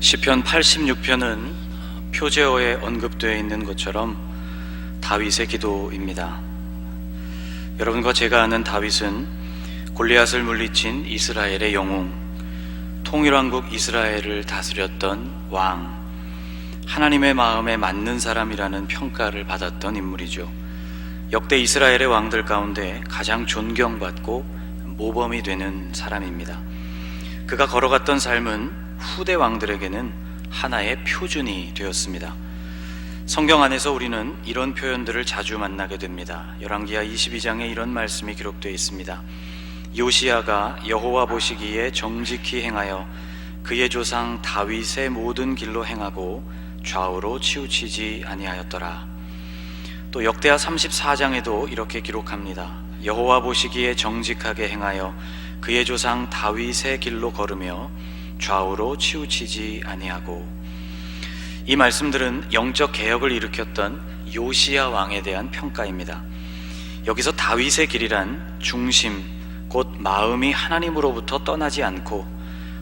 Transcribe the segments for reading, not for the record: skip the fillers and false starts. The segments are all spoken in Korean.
시편 86편은 표제어에 언급되어 있는 것처럼 다윗의 기도입니다. 여러분과 제가 아는 다윗은 골리앗을 물리친 이스라엘의 영웅, 통일왕국 이스라엘을 다스렸던 왕, 하나님의 마음에 맞는 사람이라는 평가를 받았던 인물이죠. 역대 이스라엘의 왕들 가운데 가장 존경받고 모범이 되는 사람입니다. 그가 걸어갔던 삶은 후대 왕들에게는 하나의 표준이 되었습니다. 성경 안에서 우리는 이런 표현들을 자주 만나게 됩니다. 열왕기하 22장에 이런 말씀이 기록되어 있습니다. 요시야가 여호와 보시기에 정직히 행하여 그의 조상 다윗의 모든 길로 행하고 좌우로 치우치지 아니하였더라. 또 역대하 34장에도 이렇게 기록합니다. 여호와 보시기에 정직하게 행하여 그의 조상 다윗의 길로 걸으며 좌우로 치우치지 아니하고. 이 말씀들은 영적 개혁을 일으켰던 요시야 왕에 대한 평가입니다. 여기서 다윗의 길이란 중심, 곧 마음이 하나님으로부터 떠나지 않고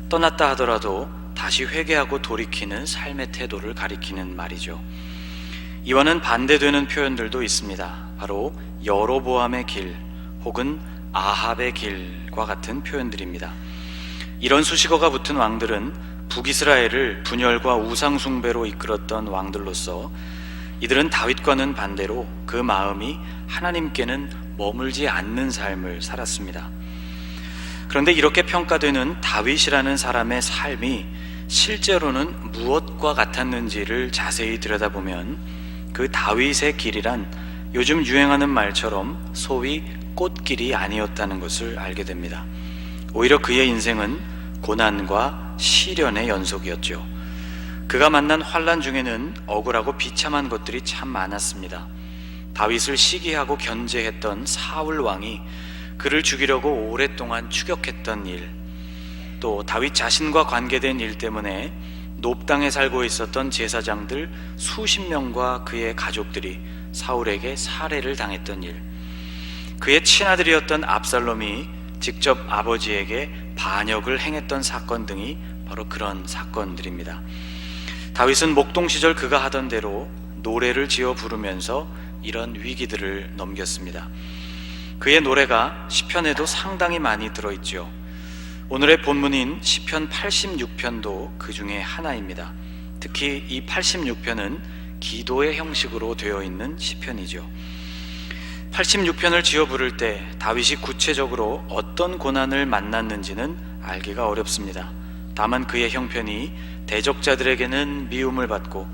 떠났다 하더라도 다시 회개하고 돌이키는 삶의 태도를 가리키는 말이죠. 이와는 반대되는 표현들도 있습니다. 바로 여로보암의 길 혹은 아합의 길과 같은 표현들입니다. 이런 수식어가 붙은 왕들은 북이스라엘을 분열과 우상숭배로 이끌었던 왕들로서 이들은 다윗과는 반대로 그 마음이 하나님께는 머물지 않는 삶을 살았습니다. 그런데 이렇게 평가되는 다윗이라는 사람의 삶이 실제로는 무엇과 같았는지를 자세히 들여다보면 그 다윗의 길이란 요즘 유행하는 말처럼 소위 꽃길이 아니었다는 것을 알게 됩니다. 오히려 그의 인생은 고난과 시련의 연속이었죠. 그가 만난 환난 중에는 억울하고 비참한 것들이 참 많았습니다. 다윗을 시기하고 견제했던 사울 왕이 그를 죽이려고 오랫동안 추격했던 일, 또 다윗 자신과 관계된 일 때문에 높당에 살고 있었던 제사장들 수십 명과 그의 가족들이 사울에게 살해를 당했던 일, 그의 친아들이었던 압살롬이 직접 아버지에게 반역을 행했던 사건 등이 바로 그런 사건들입니다. 다윗은 목동 시절 그가 하던 대로 노래를 지어 부르면서 이런 위기들을 넘겼습니다. 그의 노래가 시편에도 상당히 많이 들어있죠. 오늘의 본문인 시편 86편도 그 중에 하나입니다. 특히 이 86편은 기도의 형식으로 되어 있는 시편이죠. 86편을 지어 부를 때 다윗이 구체적으로 어떤 고난을 만났는지는 알기가 어렵습니다. 다만 그의 형편이 대적자들에게는 미움을 받고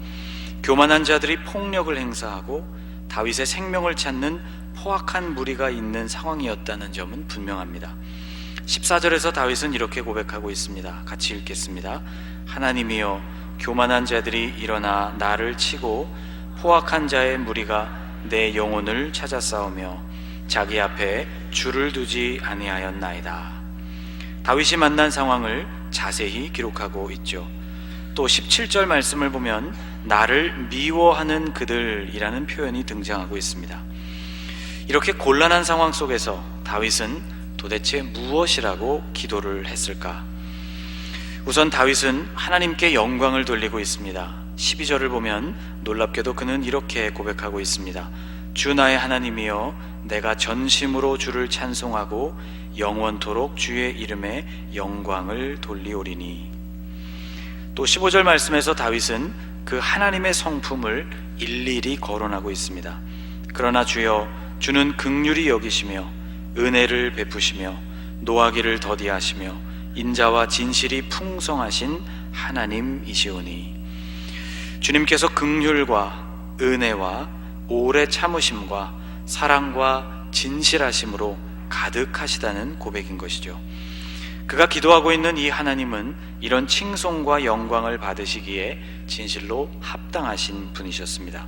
교만한 자들이 폭력을 행사하고 다윗의 생명을 찾는 포악한 무리가 있는 상황이었다는 점은 분명합니다. 14절에서 다윗은 이렇게 고백하고 있습니다. 같이 읽겠습니다. 하나님이여, 교만한 자들이 일어나 나를 치고 포악한 자의 무리가 내 영혼을 찾아 싸우며 자기 앞에 줄을 두지 아니하였나이다. 다윗이 만난 상황을 자세히 기록하고 있죠. 또 17절 말씀을 보면 나를 미워하는 그들이라는 표현이 등장하고 있습니다. 이렇게 곤란한 상황 속에서 다윗은 도대체 무엇이라고 기도를 했을까? 우선 다윗은 하나님께 영광을 돌리고 있습니다. 12절을 보면 놀랍게도 그는 이렇게 고백하고 있습니다. 주 나의 하나님이여, 내가 전심으로 주를 찬송하고 영원토록 주의 이름에 영광을 돌리오리니. 또 15절 말씀에서 다윗은 그 하나님의 성품을 일일이 거론하고 있습니다. 그러나 주여, 주는 긍휼히 여기시며 은혜를 베푸시며 노하기를 더디하시며 인자와 진실이 풍성하신 하나님이시오니. 주님께서 긍휼과 은혜와 오래 참으심과 사랑과 진실하심으로 가득하시다는 고백인 것이죠. 그가 기도하고 있는 이 하나님은 이런 칭송과 영광을 받으시기에 진실로 합당하신 분이셨습니다.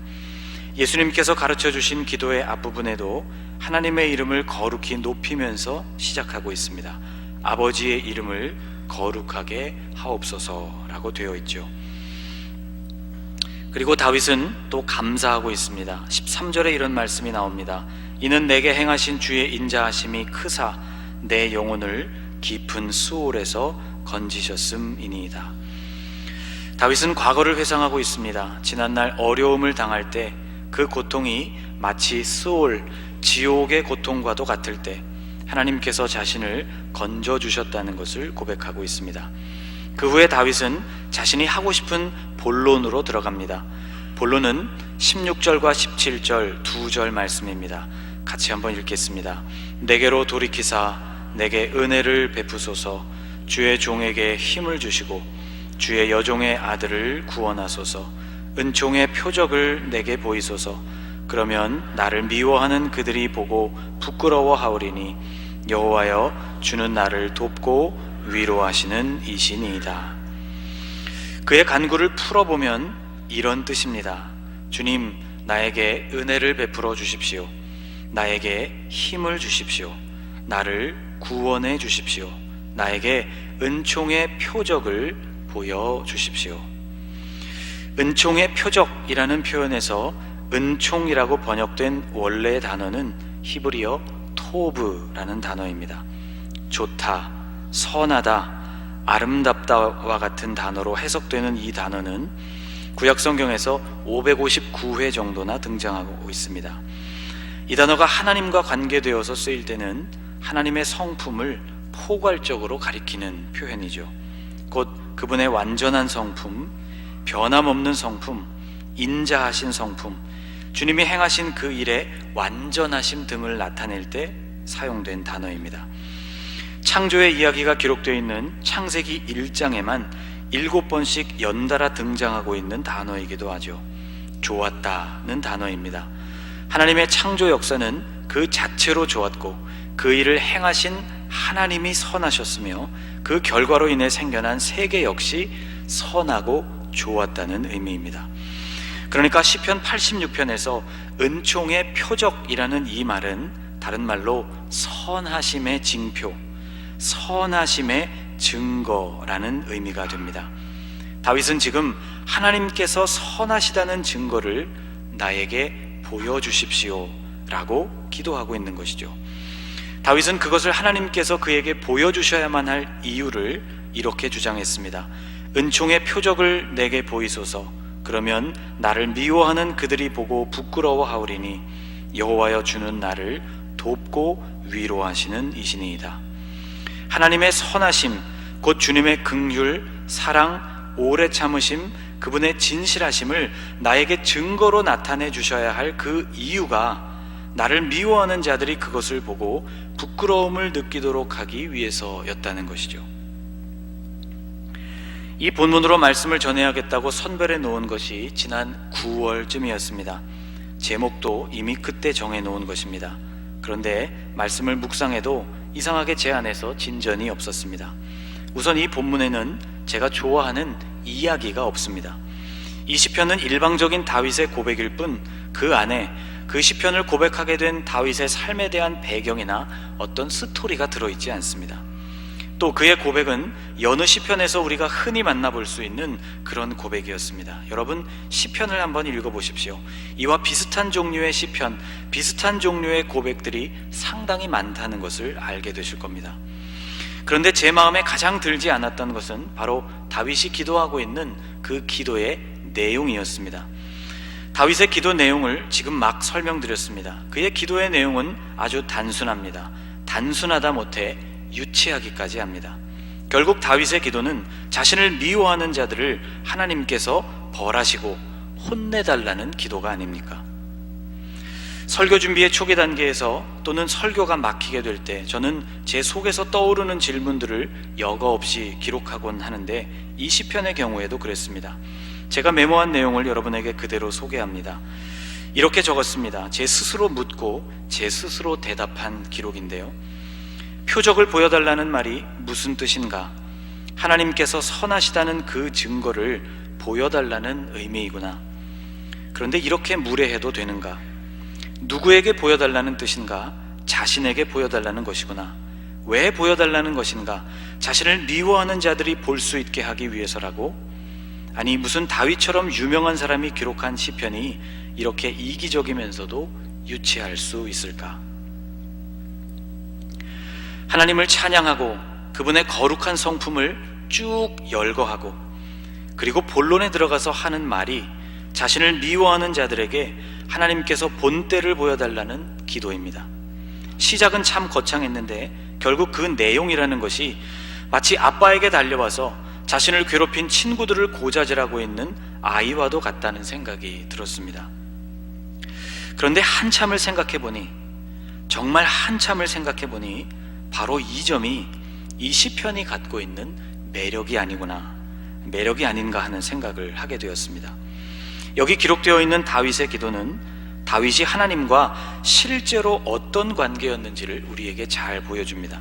예수님께서 가르쳐 주신 기도의 앞부분에도 하나님의 이름을 거룩히 높이면서 시작하고 있습니다. 아버지의 이름을 거룩하게 하옵소서라고 되어 있죠. 그리고 다윗은 또 감사하고 있습니다. 13절에 이런 말씀이 나옵니다. 이는 내게 행하신 주의 인자하심이 크사 내 영혼을 깊은 수올에서 건지셨음이니이다. 다윗은 과거를 회상하고 있습니다. 지난날 어려움을 당할 때 그 고통이 마치 스올, 지옥의 고통과도 같을 때 하나님께서 자신을 건져주셨다는 것을 고백하고 있습니다. 그 후에 다윗은 자신이 하고 싶은 본론으로 들어갑니다. 본론은 16절과 17절 두 절 말씀입니다. 같이 한번 읽겠습니다. 내게로 돌이키사 내게 은혜를 베푸소서. 주의 종에게 힘을 주시고 주의 여종의 아들을 구원하소서. 은총의 표적을 내게 보이소서. 그러면 나를 미워하는 그들이 보고 부끄러워하오리니 여호와여 주는 나를 돕고 위로하시는 이시니이다. 그의 간구를 풀어보면 이런 뜻입니다. 주님, 나에게 은혜를 베풀어 주십시오. 나에게 힘을 주십시오. 나를 구원해 주십시오. 나에게 은총의 표적을 보여주십시오. 은총의 표적이라는 표현에서 은총이라고 번역된 원래의 단어는 히브리어 토브라는 단어입니다. 좋다, 선하다, 아름답다와 같은 단어로 해석되는 이 단어는 구약 성경에서 559회 정도나 등장하고 있습니다. 이 단어가 하나님과 관계되어서 쓰일 때는 하나님의 성품을 포괄적으로 가리키는 표현이죠. 곧 그분의 완전한 성품, 변함없는 성품, 인자하신 성품, 주님이 행하신 그 일의 완전하심 등을 나타낼 때 사용된 단어입니다. 창조의 이야기가 기록되어 있는 창세기 1장에만 7번씩 연달아 등장하고 있는 단어이기도 하죠. 좋았다는 단어입니다. 하나님의 창조 역사는 그 자체로 좋았고 그 일을 행하신 하나님이 선하셨으며 그 결과로 인해 생겨난 세계 역시 선하고 좋았다는 의미입니다. 그러니까 시편 86편에서 은총의 표적이라는 이 말은 다른 말로 선하심의 징표, 선하심의 증거라는 의미가 됩니다. 다윗은 지금 하나님께서 선하시다는 증거를 나에게 보여주십시오 라고 기도하고 있는 것이죠. 다윗은 그것을 하나님께서 그에게 보여주셔야만 할 이유를 이렇게 주장했습니다. 은총의 표적을 내게 보이소서. 그러면 나를 미워하는 그들이 보고 부끄러워하오리니 여호와여 주는 나를 돕고 위로하시는 이시니이다. 하나님의 선하심, 곧 주님의 긍휼, 사랑, 오래 참으심, 그분의 진실하심을 나에게 증거로 나타내 주셔야 할 그 이유가 나를 미워하는 자들이 그것을 보고 부끄러움을 느끼도록 하기 위해서였다는 것이죠. 이 본문으로 말씀을 전해야겠다고 선별해 놓은 것이 지난 9월쯤이었습니다. 제목도 이미 그때 정해 놓은 것입니다. 그런데 말씀을 묵상해도 이상하게 제 안에서 진전이 없었습니다. 우선 이 본문에는 제가 좋아하는 이야기가 없습니다. 이 시편은 일방적인 다윗의 고백일 뿐 그 안에 그 시편을 고백하게 된 다윗의 삶에 대한 배경이나 어떤 스토리가 들어있지 않습니다. 또 그의 고백은 여느 시편에서 우리가 흔히 만나볼 수 있는 그런 고백이었습니다. 여러분, 시편을 한번 읽어보십시오. 이와 비슷한 종류의 시편, 비슷한 종류의 고백들이 상당히 많다는 것을 알게 되실 겁니다. 그런데 제 마음에 가장 들지 않았던 것은 바로 다윗이 기도하고 있는 그 기도의 내용이었습니다. 다윗의 기도 내용을 지금 막 설명드렸습니다. 그의 기도의 내용은 아주 단순합니다. 단순하다 못해 유치하기까지 합니다. 결국 다윗의 기도는 자신을 미워하는 자들을 하나님께서 벌하시고 혼내달라는 기도가 아닙니까? 설교 준비의 초기 단계에서 또는 설교가 막히게 될 때 저는 제 속에서 떠오르는 질문들을 여과 없이 기록하곤 하는데 이 시편의 경우에도 그랬습니다. 제가 메모한 내용을 여러분에게 그대로 소개합니다. 이렇게 적었습니다. 제 스스로 묻고 제 스스로 대답한 기록인데요. 표적을 보여달라는 말이 무슨 뜻인가? 하나님께서 선하시다는 그 증거를 보여달라는 의미이구나. 그런데 이렇게 무례해도 되는가? 누구에게 보여달라는 뜻인가? 자신에게 보여달라는 것이구나. 왜 보여달라는 것인가? 자신을 미워하는 자들이 볼 수 있게 하기 위해서라고? 아니, 무슨 다윗처럼 유명한 사람이 기록한 시편이 이렇게 이기적이면서도 유치할 수 있을까? 하나님을 찬양하고 그분의 거룩한 성품을 쭉 열거하고 그리고 본론에 들어가서 하는 말이 자신을 미워하는 자들에게 하나님께서 본때를 보여달라는 기도입니다. 시작은 참 거창했는데 결국 그 내용이라는 것이 마치 아빠에게 달려와서 자신을 괴롭힌 친구들을 고자질하고 있는 아이와도 같다는 생각이 들었습니다. 그런데 정말 한참을 생각해 보니 바로 이 점이 이 시편이 갖고 있는 매력이 아닌가 하는 생각을 하게 되었습니다. 여기 기록되어 있는 다윗의 기도는 다윗이 하나님과 실제로 어떤 관계였는지를 우리에게 잘 보여줍니다.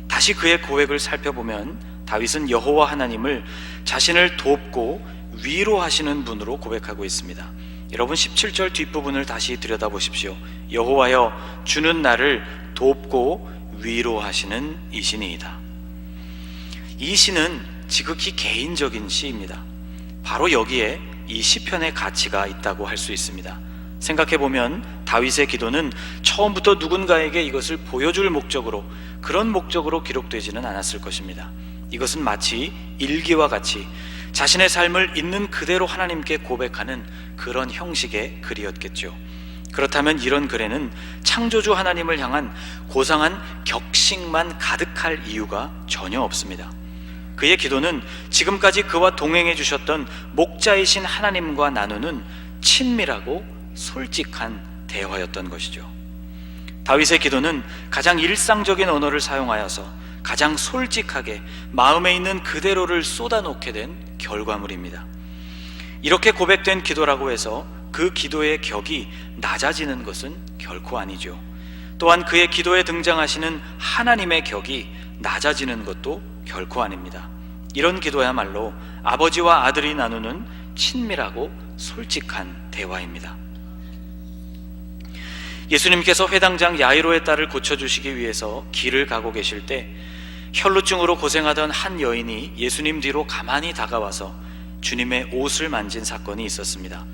다시 그의 고백을 살펴보면 다윗은 여호와 하나님을 자신을 돕고 위로하시는 분으로 고백하고 있습니다. 여러분 17절 뒷부분을 다시 들여다보십시오. 여호와여 주는 나를 돕고 위로하시는 이시니이다. 이 시는 지극히 개인적인 시입니다. 바로 여기에 이 시편의 가치가 있다고 할 수 있습니다. 생각해보면 다윗의 기도는 처음부터 누군가에게 이것을 보여줄 목적으로, 그런 목적으로 기록되지는 않았을 것입니다. 이것은 마치 일기와 같이 자신의 삶을 있는 그대로 하나님께 고백하는 그런 형식의 글이었겠죠. 그렇다면 이런 글에는 창조주 하나님을 향한 고상한 격식만 가득할 이유가 전혀 없습니다. 그의 기도는 지금까지 그와 동행해 주셨던 목자이신 하나님과 나누는 친밀하고 솔직한 대화였던 것이죠. 다윗의 기도는 가장 일상적인 언어를 사용하여서 가장 솔직하게 마음에 있는 그대로를 쏟아놓게 된 결과물입니다. 이렇게 고백된 기도라고 해서 그 기도의 격이 낮아지는 것은 결코 아니죠. 또한 그의 기도에 등장하시는 하나님의 격이 낮아지는 것도 결코 아닙니다. 이런 기도야말로 아버지와 아들이 나누는 친밀하고 솔직한 대화입니다. 예수님께서 회당장 야이로의 딸을 고쳐주시기 위해서 길을 가고 계실 때 혈루증으로 고생하던 한 여인이 예수님 뒤로 가만히 다가와서 주님의 옷을 만진 사건이 있었습니다.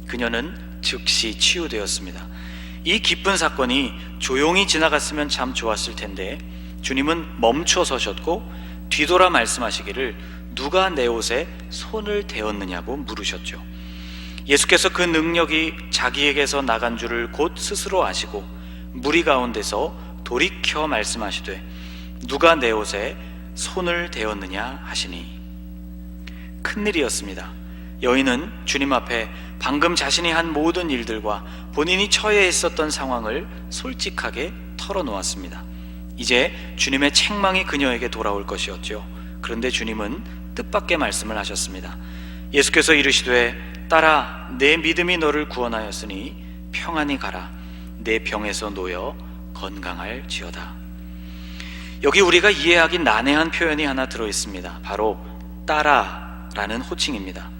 그녀는 즉시 치유되었습니다. 이 기쁜 사건이 조용히 지나갔으면 참 좋았을 텐데 주님은 멈춰 서셨고 뒤돌아 말씀하시기를 누가 내 옷에 손을 대었느냐고 물으셨죠. 예수께서 그 능력이 자기에게서 나간 줄을 곧 스스로 아시고 무리 가운데서 돌이켜 말씀하시되 누가 내 옷에 손을 대었느냐 하시니, 큰일이었습니다. 여인은 주님 앞에 방금 자신이 한 모든 일들과 본인이 처해 있었던 상황을 솔직하게 털어놓았습니다. 이제 주님의 책망이 그녀에게 돌아올 것이었죠. 그런데 주님은 뜻밖의 말씀을 하셨습니다. 예수께서 이르시되 딸아 내 믿음이 너를 구원하였으니 평안히 가라. 내 병에서 놓여 건강할지어다. 여기 우리가 이해하기 난해한 표현이 하나 들어있습니다. 바로 딸아라는 호칭입니다.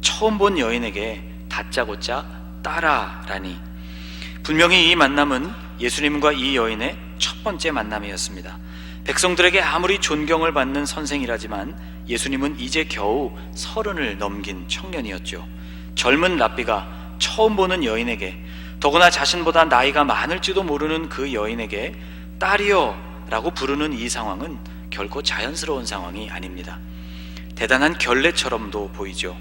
처음 본 여인에게 다짜고짜 딸아라니, 분명히 이 만남은 예수님과 이 여인의 첫 번째 만남이었습니다. 백성들에게 아무리 존경을 받는 선생이라지만 예수님은 이제 겨우 30을 넘긴 청년이었죠. 젊은 랍비가 처음 보는 여인에게, 더구나 자신보다 나이가 많을지도 모르는 그 여인에게 딸이여 라고 부르는 이 상황은 결코 자연스러운 상황이 아닙니다. 대단한 결례처럼도 보이죠.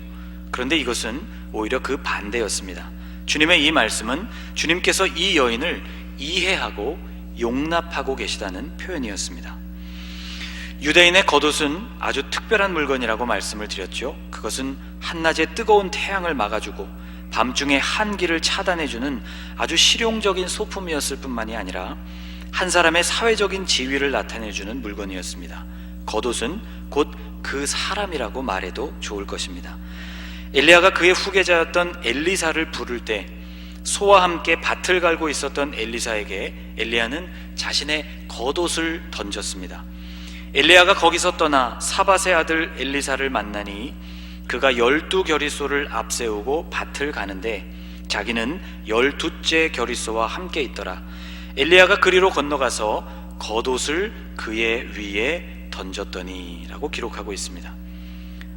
그런데 이것은 오히려 그 반대였습니다. 주님의 이 말씀은 주님께서 이 여인을 이해하고 용납하고 계시다는 표현이었습니다. 유대인의 겉옷은 아주 특별한 물건이라고 말씀을 드렸죠. 그것은 한낮에 뜨거운 태양을 막아주고 밤중에 한기를 차단해주는 아주 실용적인 소품이었을 뿐만이 아니라 한 사람의 사회적인 지위를 나타내주는 물건이었습니다. 겉옷은 곧 그 사람이라고 말해도 좋을 것입니다. 엘리야가 그의 후계자였던 엘리사를 부를 때 소와 함께 밭을 갈고 있었던 엘리사에게 엘리야는 자신의 겉옷을 던졌습니다. 엘리야가 거기서 떠나 사밧의 아들 엘리사를 만나니 그가 12겨리소를 앞세우고 밭을 가는데 자기는 12째 겨리소와 함께 있더라. 엘리야가 그리로 건너가서 겉옷을 그의 위에 던졌더니 라고 기록하고 있습니다.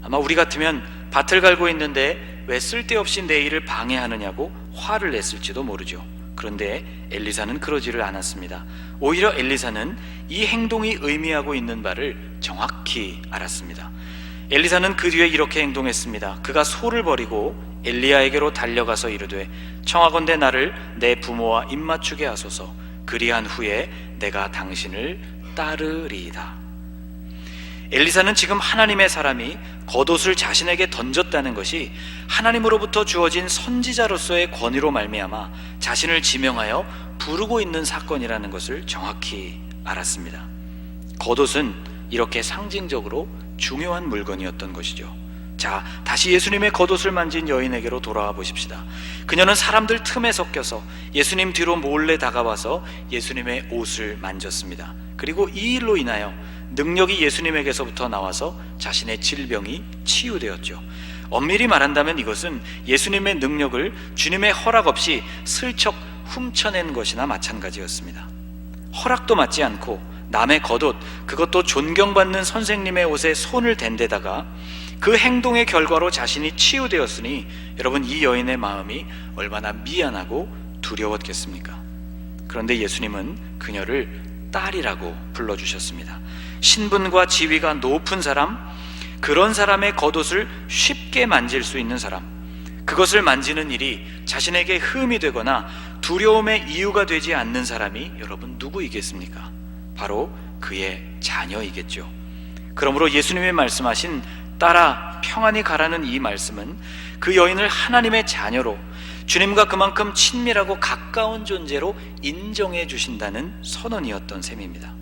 아마 우리 같으면 밭을 갈고 있는데 왜 쓸데없이 내 일을 방해하느냐고 화를 냈을지도 모르죠. 그런데 엘리사는 그러지를 않았습니다. 오히려 엘리사는 이 행동이 의미하고 있는 바를 정확히 알았습니다. 엘리사는 그 뒤에 이렇게 행동했습니다. 그가 소를 버리고 엘리야에게로 달려가서 이르되 청하건대 나를 내 부모와 입맞추게 하소서. 그리한 후에 내가 당신을 따르리이다. 엘리사는 지금 하나님의 사람이 겉옷을 자신에게 던졌다는 것이 하나님으로부터 주어진 선지자로서의 권위로 말미암아 자신을 지명하여 부르고 있는 사건이라는 것을 정확히 알았습니다. 겉옷은 이렇게 상징적으로 중요한 물건이었던 것이죠. 자, 다시 예수님의 겉옷을 만진 여인에게로 돌아와 보십시다. 그녀는 사람들 틈에 섞여서 예수님 뒤로 몰래 다가와서 예수님의 옷을 만졌습니다. 그리고 이 일로 인하여 능력이 예수님에게서부터 나와서 자신의 질병이 치유되었죠. 엄밀히 말한다면 이것은 예수님의 능력을 주님의 허락 없이 슬쩍 훔쳐낸 것이나 마찬가지였습니다. 허락도 받지 않고 남의 겉옷, 그것도 존경받는 선생님의 옷에 손을 댄 데다가 그 행동의 결과로 자신이 치유되었으니 여러분, 이 여인의 마음이 얼마나 미안하고 두려웠겠습니까? 그런데 예수님은 그녀를 딸이라고 불러주셨습니다. 신분과 지위가 높은 사람, 그런 사람의 겉옷을 쉽게 만질 수 있는 사람, 그것을 만지는 일이 자신에게 흠이 되거나 두려움의 이유가 되지 않는 사람이 여러분 누구이겠습니까? 바로 그의 자녀이겠죠. 그러므로 예수님이 말씀하신 딸아 평안히 가라는 이 말씀은 그 여인을 하나님의 자녀로, 주님과 그만큼 친밀하고 가까운 존재로 인정해 주신다는 선언이었던 셈입니다.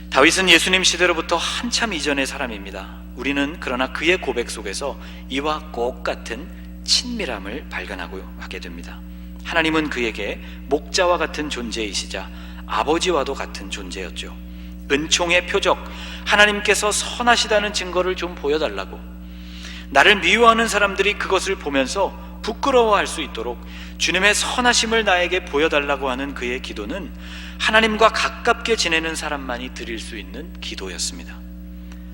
다윗은 예수님 시대로부터 한참 이전의 사람입니다. 우리는 그러나 그의 고백 속에서 이와 똑같은 친밀함을 발견하고 하게 됩니다. 하나님은 그에게 목자와 같은 존재이시자 아버지와도 같은 존재였죠. 은총의 표적, 하나님께서 선하시다는 증거를 좀 보여달라고, 나를 미워하는 사람들이 그것을 보면서 부끄러워할 수 있도록 주님의 선하심을 나에게 보여달라고 하는 그의 기도는 하나님과 가깝게 지내는 사람만이 드릴 수 있는 기도였습니다.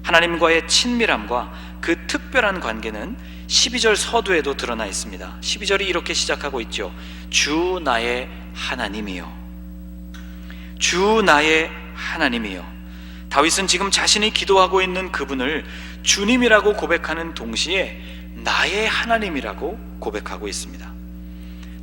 하나님과의 친밀함과 그 특별한 관계는 12절 서두에도 드러나 있습니다. 12절이 이렇게 시작하고 있죠. 주 나의 하나님이요, 주 나의 하나님이요. 다윗은 지금 자신이 기도하고 있는 그분을 주님이라고 고백하는 동시에 나의 하나님이라고 고백하고 있습니다.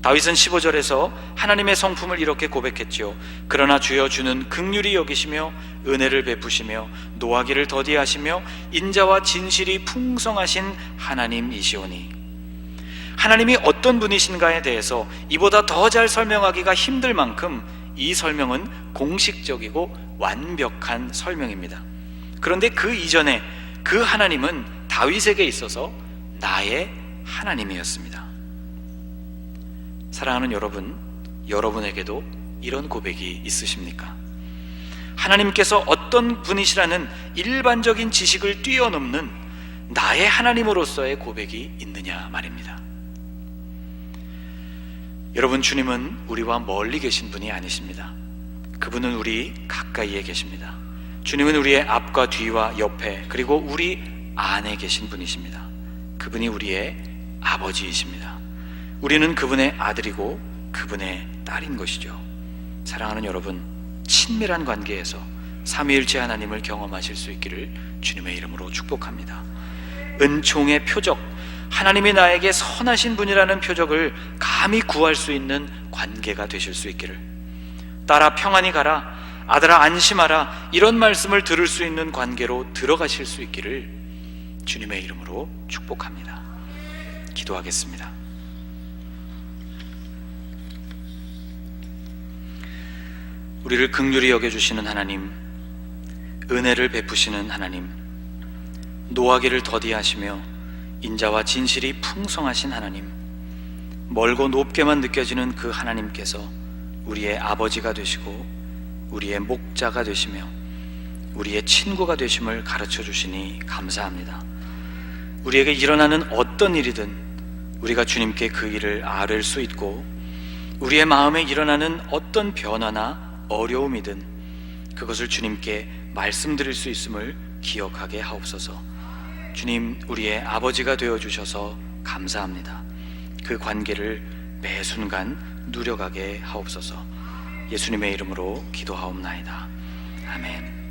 다윗은 15절에서 하나님의 성품을 이렇게 고백했죠. 그러나 주여 주는 긍휼히 여기시며 은혜를 베푸시며 노하기를 더디하시며 인자와 진실이 풍성하신 하나님이시오니. 하나님이 어떤 분이신가에 대해서 이보다 더 잘 설명하기가 힘들 만큼 이 설명은 공식적이고 완벽한 설명입니다. 그런데 그 이전에 그 하나님은 다윗에게 있어서 나의 하나님이었습니다. 사랑하는 여러분, 여러분에게도 이런 고백이 있으십니까? 하나님께서 어떤 분이시라는 일반적인 지식을 뛰어넘는 나의 하나님으로서의 고백이 있느냐 말입니다. 여러분, 주님은 우리와 멀리 계신 분이 아니십니다. 그분은 우리 가까이에 계십니다. 주님은 우리의 앞과 뒤와 옆에, 그리고 우리 안에 계신 분이십니다. 그분이 우리의 아버지이십니다. 우리는 그분의 아들이고 그분의 딸인 것이죠. 사랑하는 여러분, 친밀한 관계에서 삼위일체 하나님을 경험하실 수 있기를 주님의 이름으로 축복합니다. 은총의 표적, 하나님이 나에게 선하신 분이라는 표적을 감히 구할 수 있는 관계가 되실 수 있기를, 딸아 평안히 가라, 아들아 안심하라, 이런 말씀을 들을 수 있는 관계로 들어가실 수 있기를 주님의 이름으로 축복합니다. 기도하겠습니다. 우리를 긍휼히 여겨주시는 하나님, 은혜를 베푸시는 하나님, 노하기를 더디하시며 인자와 진실이 풍성하신 하나님, 멀고 높게만 느껴지는 그 하나님께서 우리의 아버지가 되시고 우리의 목자가 되시며 우리의 친구가 되심을 가르쳐 주시니 감사합니다. 우리에게 일어나는 어떤 일이든 우리가 주님께 그 일을 아뢰 수 있고, 우리의 마음에 일어나는 어떤 변화나 어려움이든 그것을 주님께 말씀드릴 수 있음을 기억하게 하옵소서. 주님, 우리의 아버지가 되어주셔서 감사합니다. 그 관계를 매 순간 누려가게 하옵소서. 예수님의 이름으로 기도하옵나이다. 아멘.